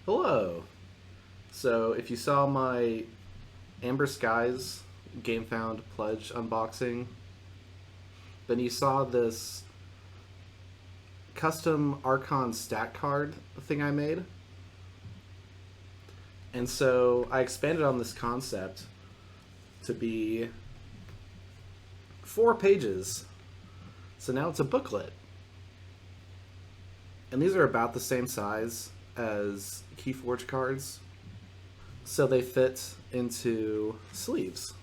Hello. So, if you saw my Amber Skies Game Found Pledge unboxing, then you saw this custom Archon stat card thing I made. And so I expanded on this concept to be 4 pages. So now it's a booklet. And these are about the same size as KeyForge cards. So they fit into sleeves.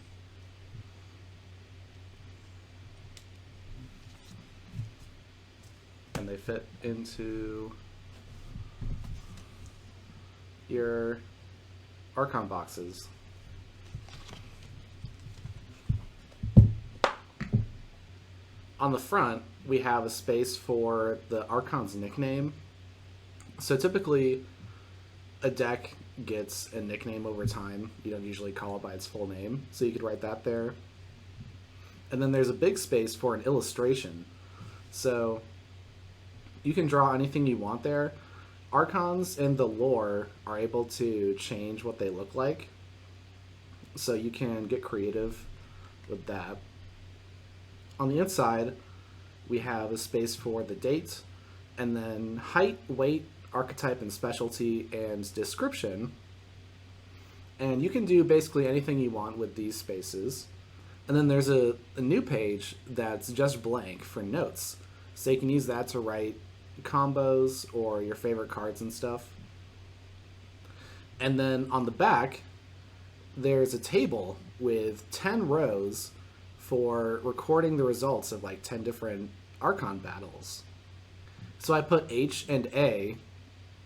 And they fit into your Archon boxes. On the front, we have a space for the Archon's nickname. So typically, a deck gets a nickname over time. You don't usually call it by its full name, so you could write that there. And then there's a big space for an illustration. So you can draw anything you want there. Archons in the lore are able to change what they look like, so you can get creative with that. On the inside, we have a space for the date, and then height, weight, archetype and specialty, and description. And you can do basically anything you want with these spaces. And then there's a new page that's just blank for notes. So you can use that to write combos or your favorite cards and stuff. And then on the back, there's a table with 10 rows for recording the results of like 10 different Archon battles. So I put H and A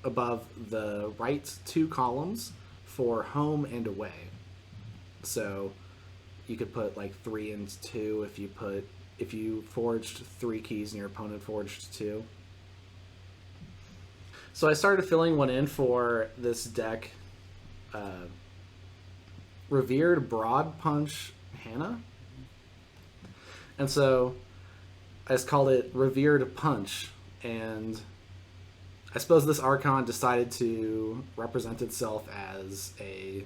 above the right 2 columns for home and away. So you could put like 3 and 2 if you forged 3 keys and your opponent forged 2. So I started filling one in for this deck, Revered Broad Punch Hannah. And so I just called it Revered Punch, and I suppose this Archon decided to represent itself as a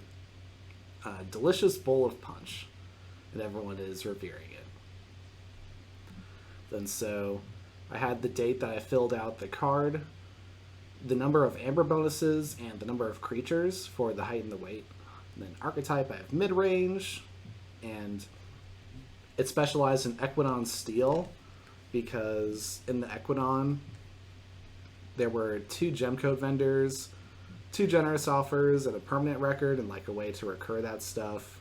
delicious bowl of punch, and everyone is revering it. Then so I had the date that I filled out the card, the number of amber bonuses, and the number of creatures for the height and the weight. And then archetype, I have mid-range, and it's specialized in Equidon Steel, because in the Equidon, there were 2 gem code vendors, 2 generous offers, and a permanent record, and like a way to recur that stuff.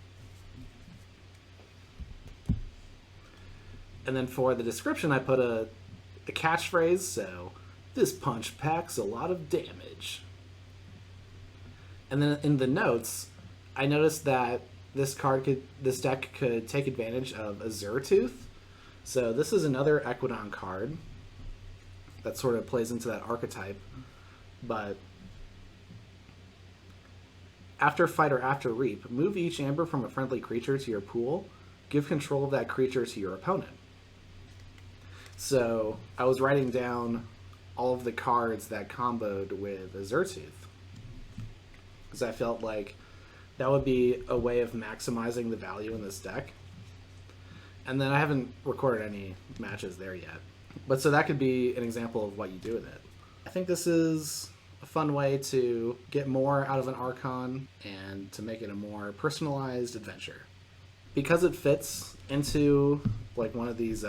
And then for the description, I put a catchphrase, so this punch packs a lot of damage. And then in the notes, I noticed that this deck could take advantage of Azure Tooth. So this is another Equidon card that sort of plays into that archetype. But after fight or after reap, move each amber from a friendly creature to your pool. Give control of that creature to your opponent. So I was writing down all of the cards that comboed with Azure Tooth, because I felt like that would be a way of maximizing the value in this deck. And then I haven't recorded any matches there yet. But so that could be an example of what you do with it. I think this is a fun way to get more out of an Archon and to make it a more personalized adventure. Because it fits into like one of these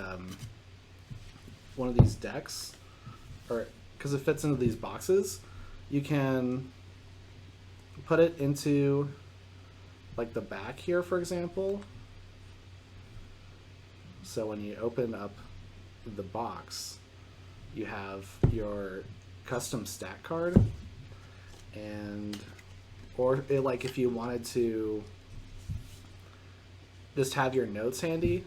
decks, or because it fits into these boxes, you can put it into like the back here, for example. So when you open up the box, you have your custom stat card, and like if you wanted to just have your notes handy,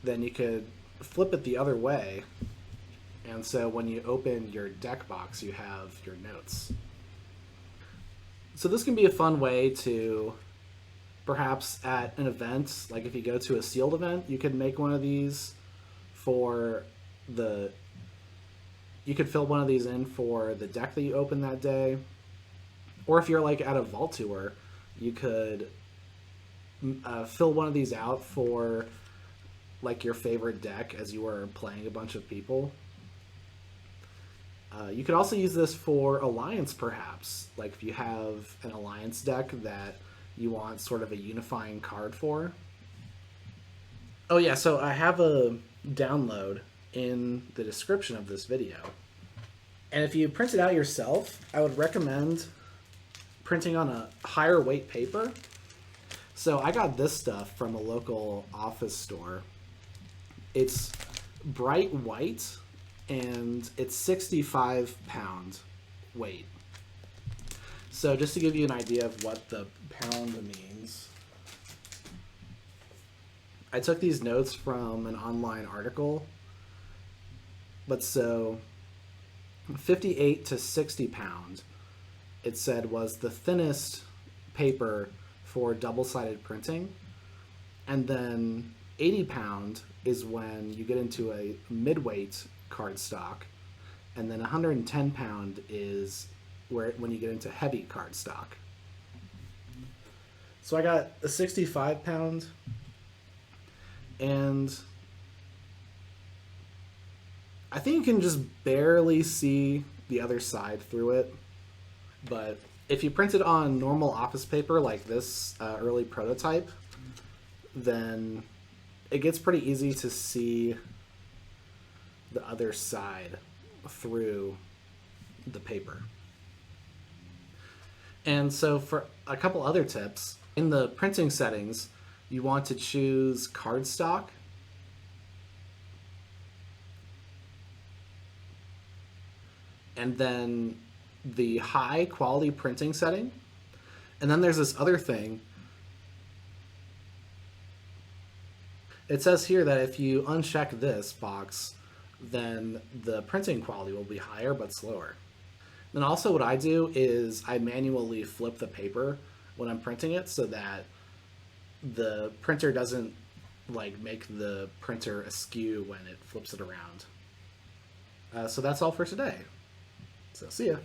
then you could flip it the other way, and so when you open your deck box, you have your notes. So this can be a fun way to, perhaps at an event, like if you go to a sealed event, you could make one of these for you could fill one of these in for the deck that you open that day. Or if you're like at a vault tour, you could fill one of these out for like your favorite deck as you were playing a bunch of people. You could also use this for Alliance, perhaps. Like if you have an Alliance deck that you want sort of a unifying card for. Oh, yeah, so I have a download in the description of this video. And if you print it out yourself, I would recommend printing on a higher weight paper. So I got this stuff from a local office store. It's bright white and it's 65-pound weight. So just to give you an idea of what the pound means, I took these notes from an online article. But so 58 to 60 pound, it said, was the thinnest paper for double-sided printing. And then 80 pound is when you get into a mid-weight cardstock. And then 110 pound is when you get into heavy cardstock. So I got a 65 pound, and I think you can just barely see the other side through it. But if you print it on normal office paper like this early prototype, then it gets pretty easy to see the other side through the paper. And so for a couple other tips, in the printing settings, you want to choose cardstock. And then the high quality printing setting. And then there's this other thing. It says here that if you uncheck this box, then the printing quality will be higher but slower. Then also what I do is I manually flip the paper when I'm printing it so that the printer doesn't like make the printer askew when it flips it around. So that's all for today. So see ya.